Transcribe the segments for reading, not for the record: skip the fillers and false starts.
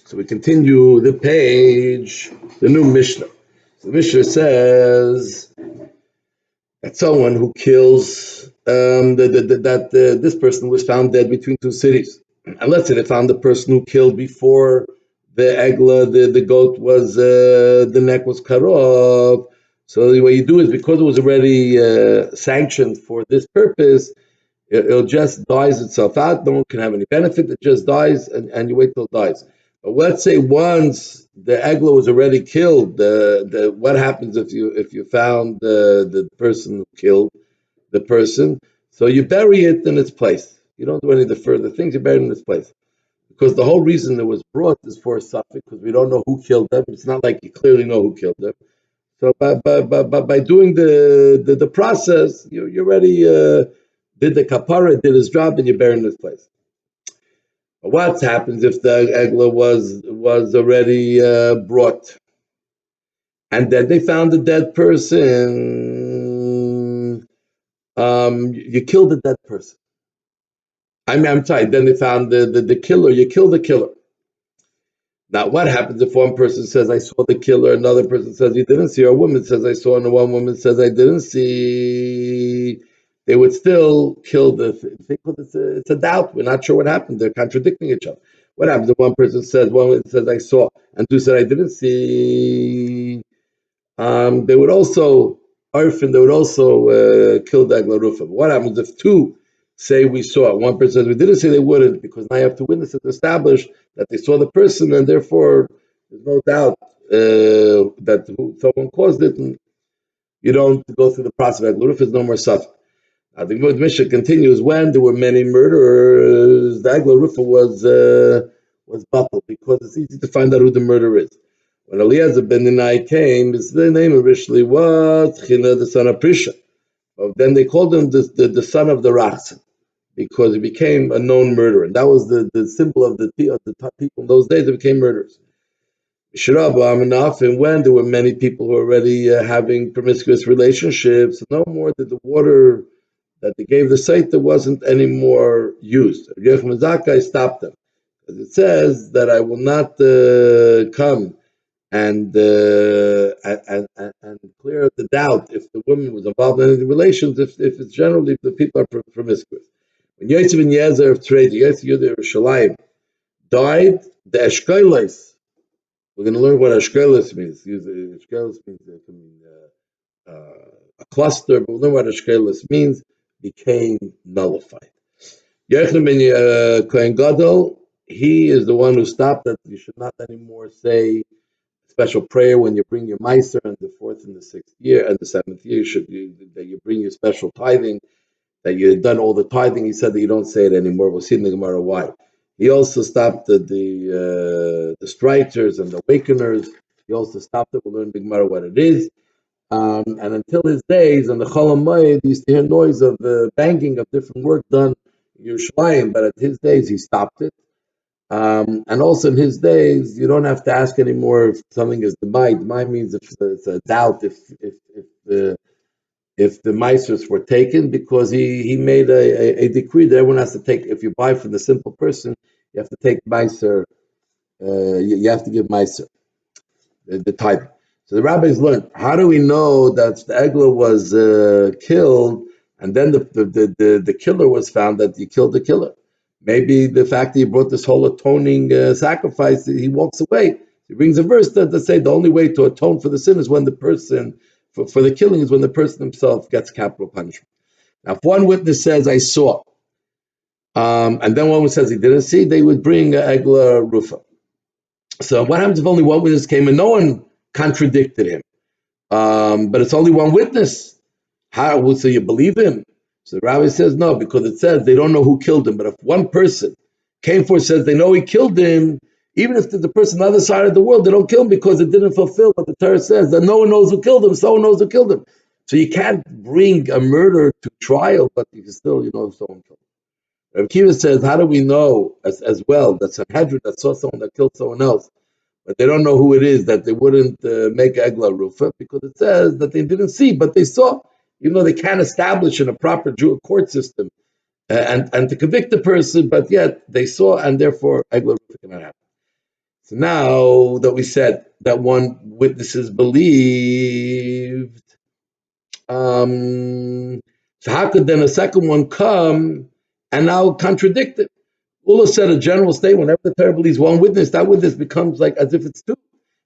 So we continue the page, the new Mishnah. So the Mishnah says that someone who kills this person was found dead between two cities. And let's say they found the person who killed before the egla, the goat was the neck was cut off. So what you do is, because it was already sanctioned for this purpose, it just dies itself out. No one can have any benefit. It just dies, and you wait till it dies. But let's say once the egla was already killed, what happens if you found the person who killed the person? So you bury it in its place. You don't do any of the further things. You bury it in its place, because the whole reason it was brought is for a suffix, because we don't know who killed them. It's not like you clearly know who killed them. So by doing the process, you already did the kapara, did his job, and you bury in this place. But what happens if the egla was already brought, and then they found a dead person? You killed the dead person. I'm sorry. Then they found the killer. You kill the killer. Now, what happens if one person says, I saw the killer, another person says he didn't see, or a woman says, I saw, and one woman says, I didn't see? They would still kill the thing, because it's a doubt. We're not sure what happened. They're contradicting each other. What happens if one person says, I saw, and two said, I didn't see? They would also, kill the egla rufa. What happens if two say we saw? One person says we didn't say, they wouldn't, because now you have two witnesses to establish that they saw the person, and therefore there's no doubt that someone caused it, and you don't go through the process of egla rufa. There's no more suffering. I think the Mishnah continues, when there were many murderers, the egla rufa was battled, because it's easy to find out who the murderer is. When Eliezer ben Ninai came, his name originally was China, the son of Prisha. But then they called him the son of the Rachsan, because he became a known murderer. And that was the symbol of the people in those days that became murderers. And when there were many people who were already having promiscuous relationships, no more did the water that they gave the Sotah wasn't anymore used. Yechim Zakai stopped them. Because it says that I will not come and clear the doubt if the woman was involved in any relations, if it's generally if the people are promiscuous. When Yosef and Yezer of trade, Yosef Yehuda Yerushalayim died, the Eshkolos. We're going to learn what Eshkolos means. Eshkolos means it can mean a cluster, but we'll learn what Eshkolos means. Became nullified. Yochanan ben Kohen Gadol, he is the one who stopped that you should not anymore say special prayer when you bring your meiser in the 4th and the 6th year and the 7th year. That you bring your special tithing, that you had done all the tithing. He said that you don't say it anymore. We'll see in the Gemara why. He also stopped the strikers and the awakeners. He also stopped it. We'll learn in the Gemara what it is. And until his days, on the Chol HaMoed, he used to hear noise of banging of different work done in Yerushalayim, but at his days he stopped it. And also in his days, you don't have to ask anymore if something is demai. Demai means if it's a doubt if the meisers were taken, because he made a decree that everyone has to take. If you buy from the simple person, you have to take meiser. You have to give meiser the tithe. So the rabbis learned, how do we know that the egla was killed, and then the killer was found, that he killed the killer? Maybe the fact that he brought this whole atoning sacrifice, he walks away. He brings a verse that say the only way to atone for the sin is when the person, for the killing, is when the person himself gets capital punishment. Now, if one witness says, I saw, and then one says he didn't see, they would bring egla rufa. So what happens if only one witness came and no one contradicted him? But it's only one witness. How? So you believe him? So the rabbi says no, because it says they don't know who killed him. But if one person came forward and says they know he killed him, even if there's a person on the other side of the world, they don't kill him because it didn't fulfill what the Torah says, that no one knows who killed him, someone knows who killed him. So you can't bring a murder to trial, but you can still, someone killed him. Rabbi Kiva says, how do we know as well that Sanhedrin that saw someone that killed someone else, but they don't know who it is, that they wouldn't make egla rufa? Because it says that they didn't see, but they saw. Even though they can't establish in a proper Jewish court system and to convict the person, but yet they saw, and therefore egla rufa cannot happen. So now that we said that one witness is believed, so how could then a second one come and now contradict it? Ullah said a general statement, whenever the Torah believes one witness, that witness becomes like as if it's two.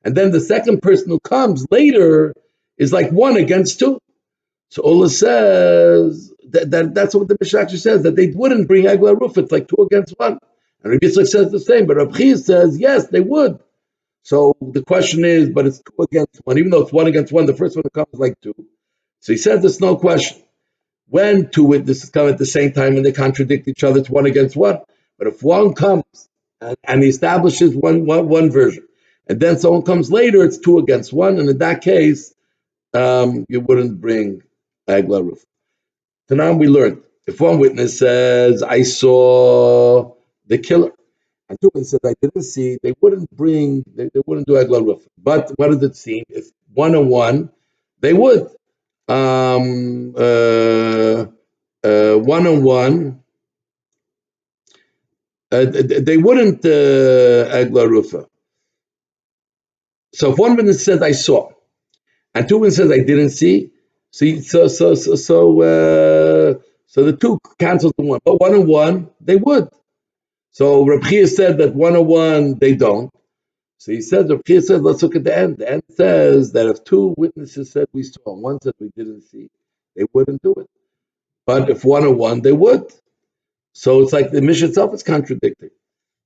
And then the second person who comes later is like one against two. So Ullah says that's what the Mishnah actually says, that they wouldn't bring Eglah Ruf, it's like two against one. And Rabbi Yitzchak says the same, but Rabbi Chia says, yes, they would. So the question is, but it's two against one, even though it's one against one, the first one comes like two. So he said there's no question. When two witnesses come at the same time and they contradict each other, it's one against one. But if one comes and he establishes one version, and then someone comes later, it's two against one, and in that case, you wouldn't bring Eglah Ruf. So now we learned, if one witness says, I saw the killer, and two witnesses said, I didn't see, they wouldn't do Eglah Ruf. But what does it seem? If one on one, they would. One on one, they wouldn't Eglah Rufa. So if one witness says, I saw, and two witnesses says, I didn't see, so the two cancels the one. But one on one, they would. So Reb Chia said that one on one, they don't. So he said, Reb Chia said, let's look at the end. The end says that if two witnesses said we saw, and one said we didn't see, they wouldn't do it. But if one on one, they would. So it's like the Mishnah itself is contradicting.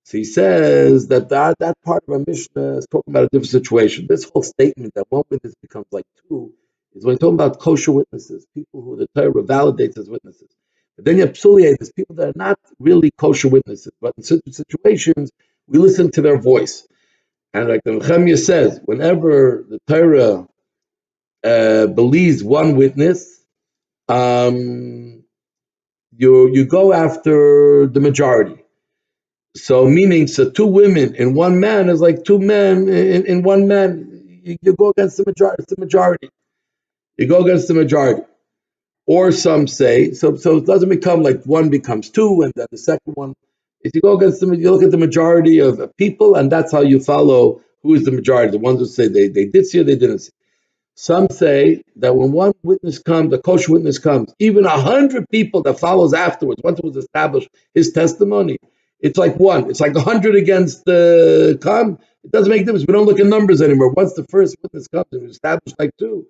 So he says that part of our Mishnah is talking about a different situation. This whole statement that one witness becomes like two is when talking about kosher witnesses, people who the Torah validates as witnesses. But then you have psuliators, people that are not really kosher witnesses, but in certain situations, we listen to their voice. And like the Nehemiah says, whenever the Torah believes one witness, you go after the majority. So meaning, so two women in one man is like two men in one man. You go against the majority. It's the majority. You go against the majority. Or some say, so it doesn't become like one becomes two, and then the second one. If you go against them, you look at the majority of people, and that's how you follow who is the majority. The ones who say they did see or they didn't see. Some say that when one witness comes, a kosher witness comes, even 100 people that follows afterwards, once it was established his testimony, it's like one. It's like 100 against the come. It doesn't make a difference. We don't look at numbers anymore. Once the first witness comes and we establish like two,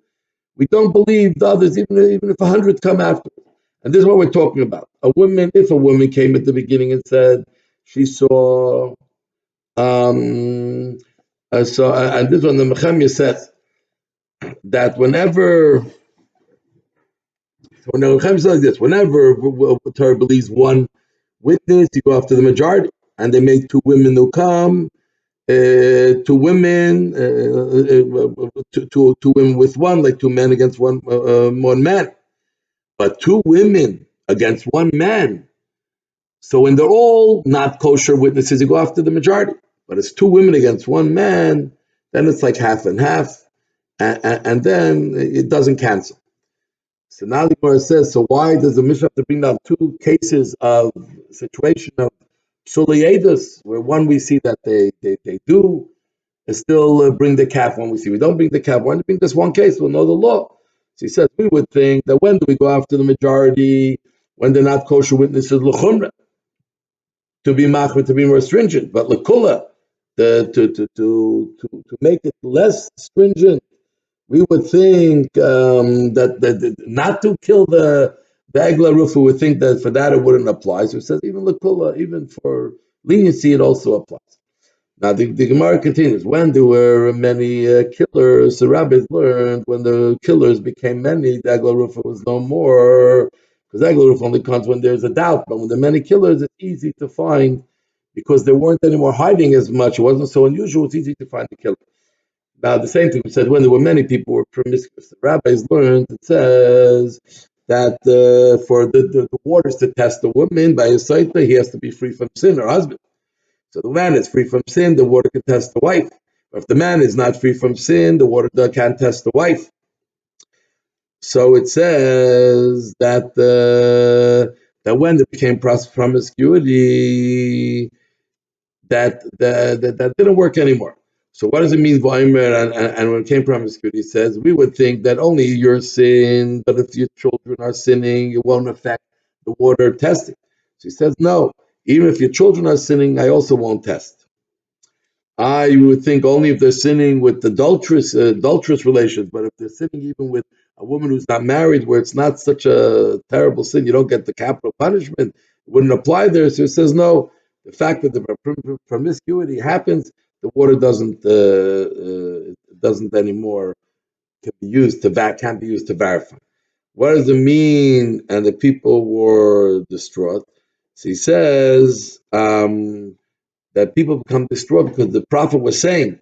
we don't believe the others, even if 100 come after. And this is what we're talking about. If a woman came at the beginning and said she saw, and this one the Nehemiah says that whenever Nehemiah says this, whenever Torah believes one witness, you go after the majority, and they make two women who come, two women, two women with one, like two men against one man. But two women against one man. So when they're all not kosher witnesses, you go after the majority. But it's two women against one man, then it's like half and half, and then it doesn't cancel. So now the Gemara says, so why does the Mishnah have to bring down two cases of situation of psuliyadas, where one we see that they do still bring the calf, one we see we don't bring the calf. Why don't we bring this one case? We'll know the law. So he says, we would think that when do we go after the majority? When they're not kosher witnesses, l'chumra, to be machmir, to be more stringent. But l'kula, to make it less stringent, we would think that not to kill the Eglah Rufa, would think that for that it wouldn't apply. So it says even l'kula, even for leniency, it also applies. Now the Gemara continues. When there were many killers, the rabbis learned when the killers became many, the Eglah Rufa was no more, because Eglah Rufa only comes when there's a doubt. But when there are many killers, it's easy to find, because there weren't any more hiding as much. It wasn't so unusual. It's easy to find the killer. Now the same thing we said when there were many people who were promiscuous. The rabbis learned. It says that for the waters to test a woman by a Sotah, he has to be free from sin, her husband. So the man is free from sin, the water can test the wife. But if the man is not free from sin, the water can't test the wife. So it says that that when there became promiscuity, that didn't work anymore. So what does it mean, Omer? And when it came promiscuity, he says we would think that only your sin, but if your children are sinning, it won't affect the water testing. So he says no. Even if your children are sinning, I also won't test. I would think only if they're sinning with adulterous relations, but if they're sinning even with a woman who's not married, where it's not such a terrible sin, you don't get the capital punishment, it wouldn't apply there. So it says no. The fact that the promiscuity happens, the water doesn't anymore can be used to can't be used to verify. What does it mean? And the people were distraught. So he says that people become distraught because the prophet was saying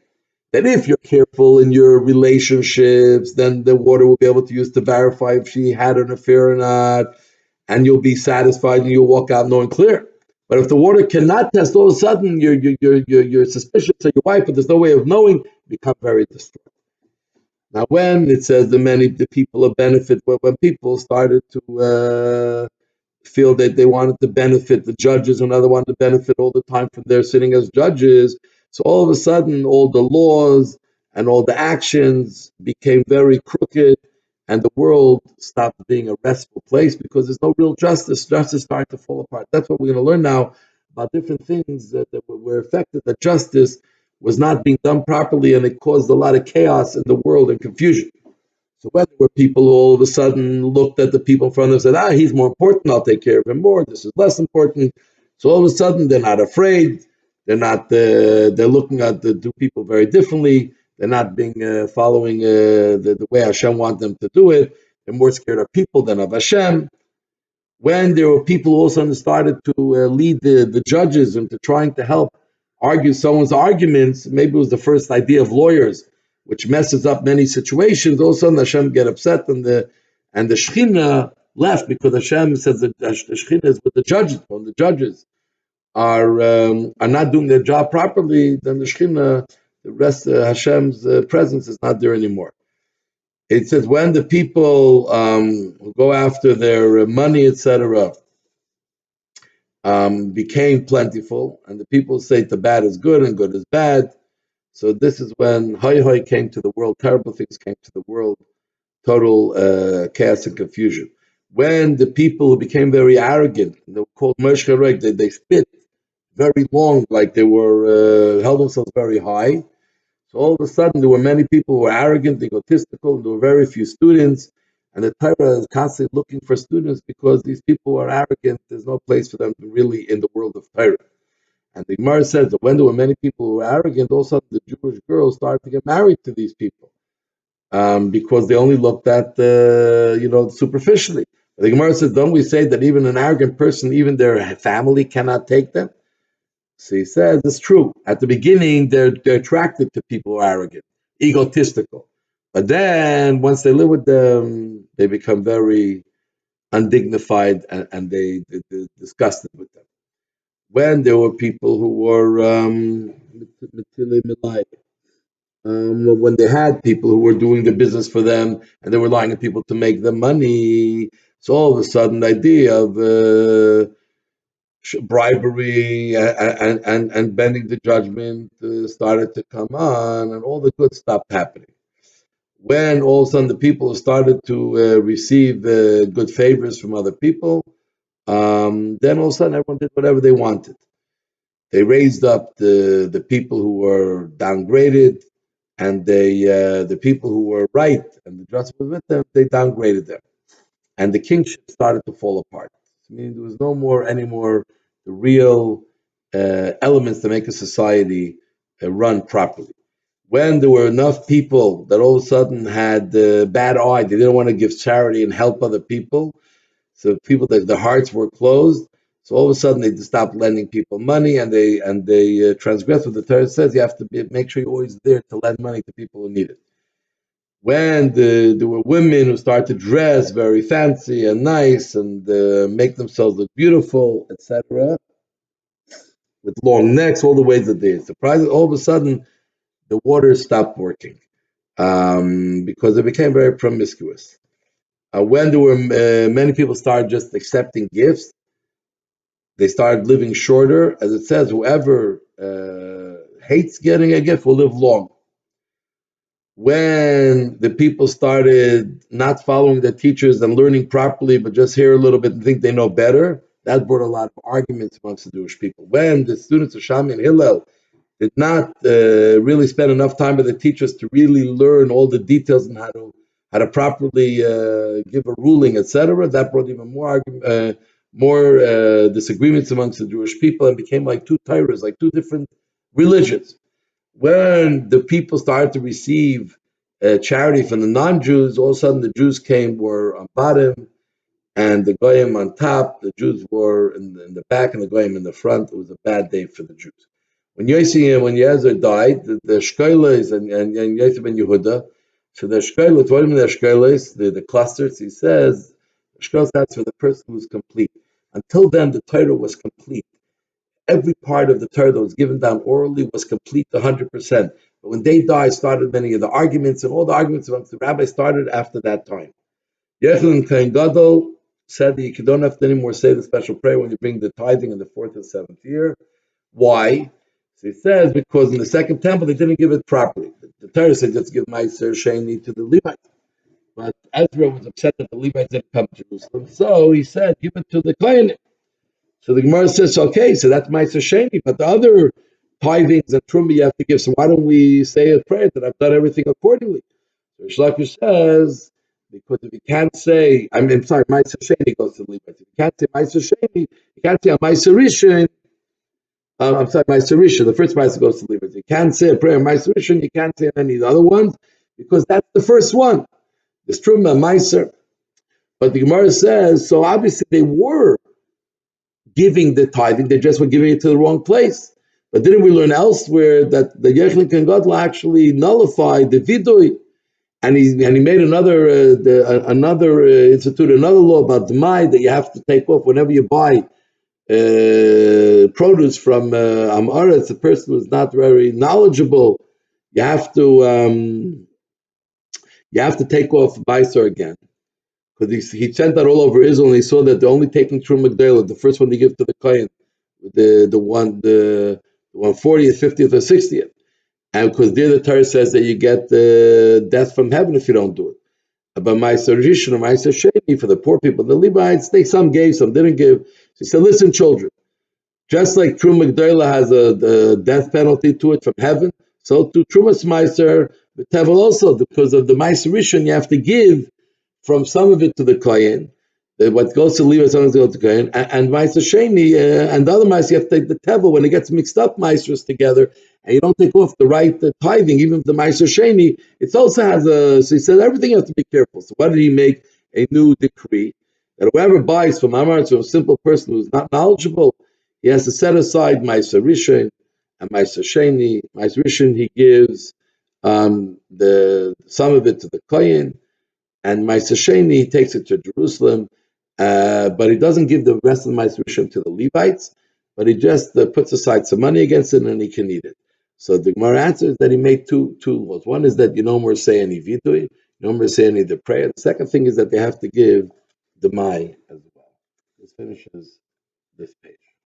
that if you're careful in your relationships, then the water will be able to use to verify if she had an affair or not, and you'll be satisfied and you'll walk out knowing clear. But if the water cannot test, all of a sudden you're suspicious of your wife, but there's no way of knowing, become very distraught. Now, when it says the people of benefit, when people started to feel that they wanted to benefit the judges, and another wanted to benefit all the time from their sitting as judges. So all of a sudden, all the laws and all the actions became very crooked, and the world stopped being a restful place because there's no real justice. Justice started to fall apart. That's what we're going to learn now about different things that were affected. That justice was not being done properly, and it caused a lot of chaos in the world and confusion. So whether were people who all of a sudden looked at the people in front of them and said, he's more important, I'll take care of him more, this is less important. So all of a sudden they're not afraid, they're looking at the two people very differently, they're not being following the way Hashem wants them to do it, they're more scared of people than of Hashem. When there were people who also started to lead the judges into trying to help argue someone's arguments, maybe it was the first idea of lawyers, which messes up many situations. All of a sudden, Hashem get upset, and the Shechina left because Hashem says that the Shechina is with the judges. When the judges are not doing their job properly, then the Shechina, the rest of Hashem's presence is not there anymore. It says when the people go after their money, etc., became plentiful, and the people say the bad is good and good is bad. So this is when Hoi Hoi came to the world, terrible things came to the world, total chaos and confusion. When the people who became very arrogant, they were called Mershcherek, they spit very long, like they were held themselves very high. So all of a sudden, there were many people who were arrogant, egotistical, and there were very few students. And the Torah is constantly looking for students because these people who are arrogant, there's no place for them to really in the world of Torah. And the Gemara says that when there were many people who were arrogant, all of a sudden the Jewish girls started to get married to these people because they only looked at, superficially. The Gemara says, don't we say that even an arrogant person, even their family cannot take them? So he says it's true. At the beginning, they're attracted to people who are arrogant, egotistical. But then once they live with them, they become very undignified and they're disgusted with them. When there were people who were when they had people who were doing the business for them and they were relying on people to make them money, so all of a sudden the idea of bribery and bending the judgment started to come on, and all the good stopped happening. When all of a sudden the people started to receive good favors from other people, then all of a sudden everyone did whatever they wanted. They raised up the people who were downgraded, and the people who were right and the justice was with them, they downgraded them, and the kingship started to fall apart. I mean, there was no more anymore the real elements to make a society run properly. When there were enough people that all of a sudden had bad eye, they didn't want to give charity and help other people. So people that their hearts were closed. So all of a sudden they stopped lending people money, and they transgressed what the Torah says. You have to make sure you're always there to lend money to people who need it. When there were women who started to dress very fancy and nice and make themselves look beautiful, etc., with long necks, all the ways that they surprised, all of a sudden the water stopped working because it became very promiscuous. When there were many people started just accepting gifts, they started living shorter. As it says, whoever hates getting a gift will live long. When the people started not following the teachers and learning properly, but just hear a little bit and think they know better, that brought a lot of arguments amongst the Jewish people. When the students of Shami and Hillel did not really spend enough time with the teachers to really learn all the details and how to properly give a ruling, etc., that brought even more disagreements amongst the Jewish people and became like two Torahs, like two different religions. When the people started to receive charity from the non-Jews, all of a sudden the Jews were on bottom and the Goyim on top. The Jews were in the back and the Goyim in the front. It was a bad day for the Jews. When Yezer died, the Shkolos and Yosef ben Yehuda, so the Shkolos, what do you mean the Shkolos? The clusters, he says, Shkolos stands for the person who was complete. Until then, the Torah was complete. Every part of the Torah that was given down orally was complete 100%. But when they died, started many of the arguments, and all the arguments amongst the rabbis started after that time. Yechon Kain Gadol said that you don't have to anymore say the special prayer when you bring the tithing in the 4th and 7th year. Why? So he says because in the second temple they didn't give it properly. The Torah said just give Meiser Sheni to the Levites. But Ezra was upset that the Levites didn't come to Jerusalem. So he said, give it to the Kohanim. So the Gemara says, okay, so that's Meiser Sheni, but the other tithings and Truma you have to give. So why don't we say a prayer that I've done everything accordingly? So Shlakish says, because if you can't say, I'm sorry, Meiser Sheni goes to the Levites. If you can't say Meiser Sheni, you can't say Meiser Rishon. I'm sorry, Meiser Rishon. The first Meiser goes to the Levites. You can't say a prayer Meiser Rishon. You can't say any of the other ones because that's the first one. There's Truma, Meiser. But the Gemara says, so obviously they were giving the tithing, they just were giving it to the wrong place. But didn't we learn elsewhere that the Yechlik and Gadla actually nullified the vidui, and he made instituted another law about Dmai that you have to take off whenever you buy produce from Amaretz, a person who's not very knowledgeable. You have to take off Beisar again. Because he sent that all over Israel, and he saw that they're only taking Truma Gdela, the first one they give to the Kohen, the 140th, 50th, or 60th. And because there the Torah says that you get death from heaven if you don't do it. But Ma'aser Rishon or Ma'aser Sheni, for the poor people, the Levites, some gave, some didn't give. So he said, listen, children, just like Truma Gdela has a death penalty to it from heaven, so to Trumas Ma'aser Tevel also, because of the Ma'aser Rishon, you have to give from some of it to the Kohen, what goes to Levi, some goes to Kohen, and Ma'aser Sheni, and the other Ma'aser, you have to take the Tevel when it gets mixed up, Ma'asers together, and you don't take off the right tithing, even if the Ma'aser Sheni, it also has so he said everything you have to be careful. So why did he make a new decree? That whoever buys from Amar to a simple person who's not knowledgeable, he has to set aside Ma'aser Rishon and Ma'aser Sheni. Ma'aser Rishon, he gives the some of it to the Kohen, and Ma'aser Sheni, he takes it to Jerusalem, but he doesn't give the rest of the Ma'aser Rishon to the Levites, but he just puts aside some money against it and he can eat it. So the Gemara answers that he made two laws. One is that you no more say any vidui, you no more say any of the prayer. The second thing is that they have to give the Mai as well. This finishes this page.